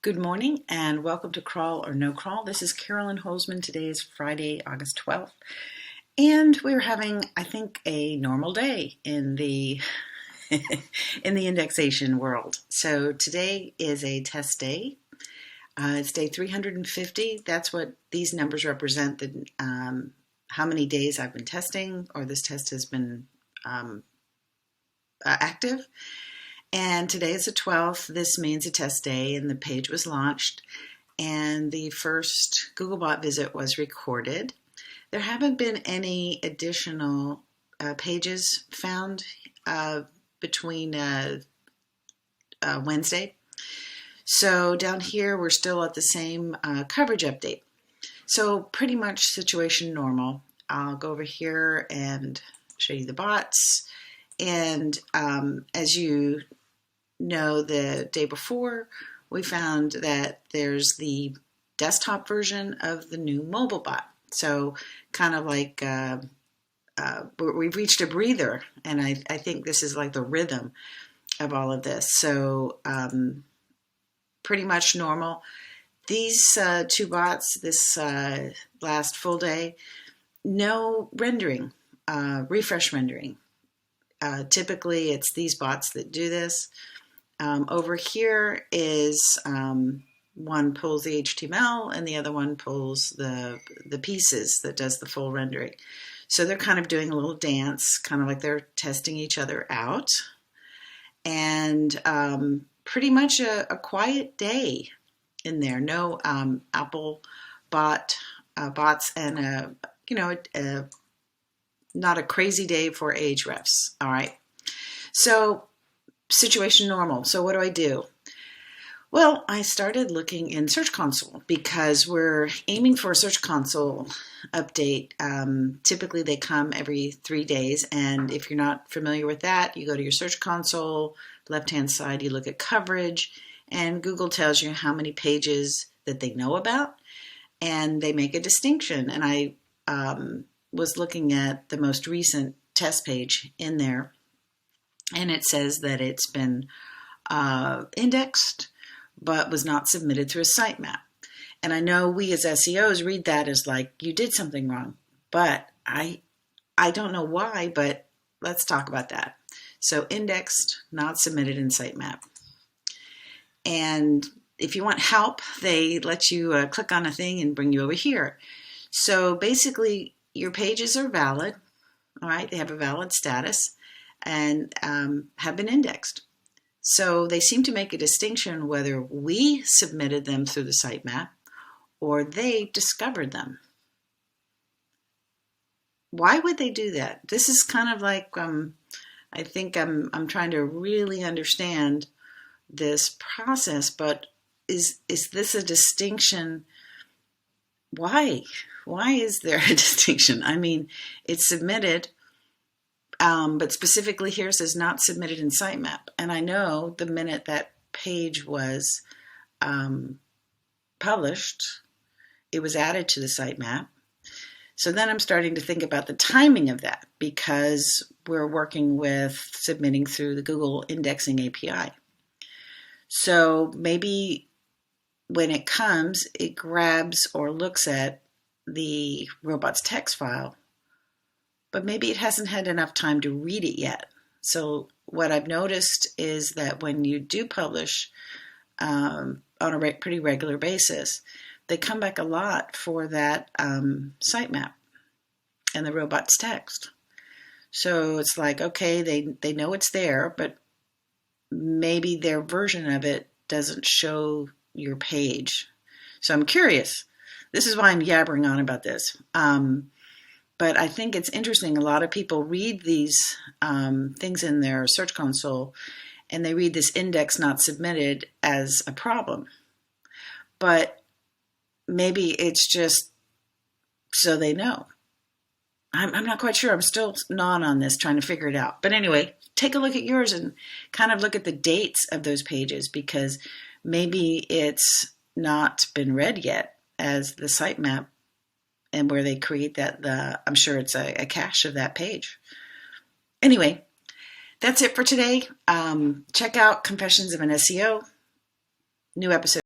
Good morning and welcome to Crawl or No Crawl. This is Carolyn Holzman. Today is Friday, August 12th. And we're having, I think, a normal day in the in the indexation world. So today is a test day. It's day 350. That's what these numbers represent, how many days I've been testing or this test has been active. And today is the 12th. This means a test day, and the page was launched, and the first Googlebot visit was recorded. There haven't been any additional pages found between Wednesday. So down here, we're still at the same coverage update. So pretty much situation normal. I'll go over here and show you the bots. And as you know, the day before, we found that there's the desktop version of the new mobile bot. So kind of like we've reached a breather, and I think this is like the rhythm of all of this. So pretty much normal. These two bots, this last full day, no rendering, refresh rendering. Typically, it's these bots that do this. Over here is one pulls the HTML and the other one pulls the pieces that does the full rendering. So they're kind of doing a little dance, kind of like they're testing each other out. And pretty much a quiet day in there. No Apple bots and not a crazy day for Ahrefs. All right. So situation normal. So what do? Well, I started looking in Search Console because we're aiming for a Search Console update. Typically they come every 3 days, and if you're not familiar with that, you go to your Search Console, left-hand side, you look at coverage, and Google tells you how many pages that they know about, and they make a distinction. And I was looking at the most recent test page in there, and it says that it's been indexed, but was not submitted through a sitemap. And I know we as SEOs read that as like, you did something wrong. But I don't know why, but let's talk about that. So indexed, not submitted in sitemap. And if you want help, they let you click on a thing and bring you over here. So basically, your pages are valid. All right, they have a valid status and have been indexed. So they seem to make a distinction whether we submitted them through the sitemap or they discovered them. Why would they do that? This is kind of like, I think I'm trying to really understand this process, but is this a distinction? Why? Why is there a distinction? I mean, it's submitted, but specifically here it says not submitted in sitemap. And I know the minute that page was published, it was added to the sitemap. So then I'm starting to think about the timing of that, because we're working with submitting through the Google Indexing API. So maybe when it comes, it grabs or looks at the robot's text file, but maybe it hasn't had enough time to read it yet. So what I've noticed is that when you do publish on a pretty regular basis, they come back a lot for that sitemap and the robot's text. So it's like, okay, they know it's there, but maybe their version of it doesn't show your page. So I'm curious. This is why I'm yabbering on about this. But I think it's interesting. A lot of people read these things in their Search Console, and they read this index not submitted as a problem. But maybe it's just so they know. I'm not quite sure. I'm still gnawing on this, trying to figure it out. But anyway, take a look at yours and kind of look at the dates of those pages, because maybe it's not been read yet as the sitemap, and where they create that, I'm sure it's a cache of that page. Anyway, that's it for today. Check out Confessions of an SEO. New episode.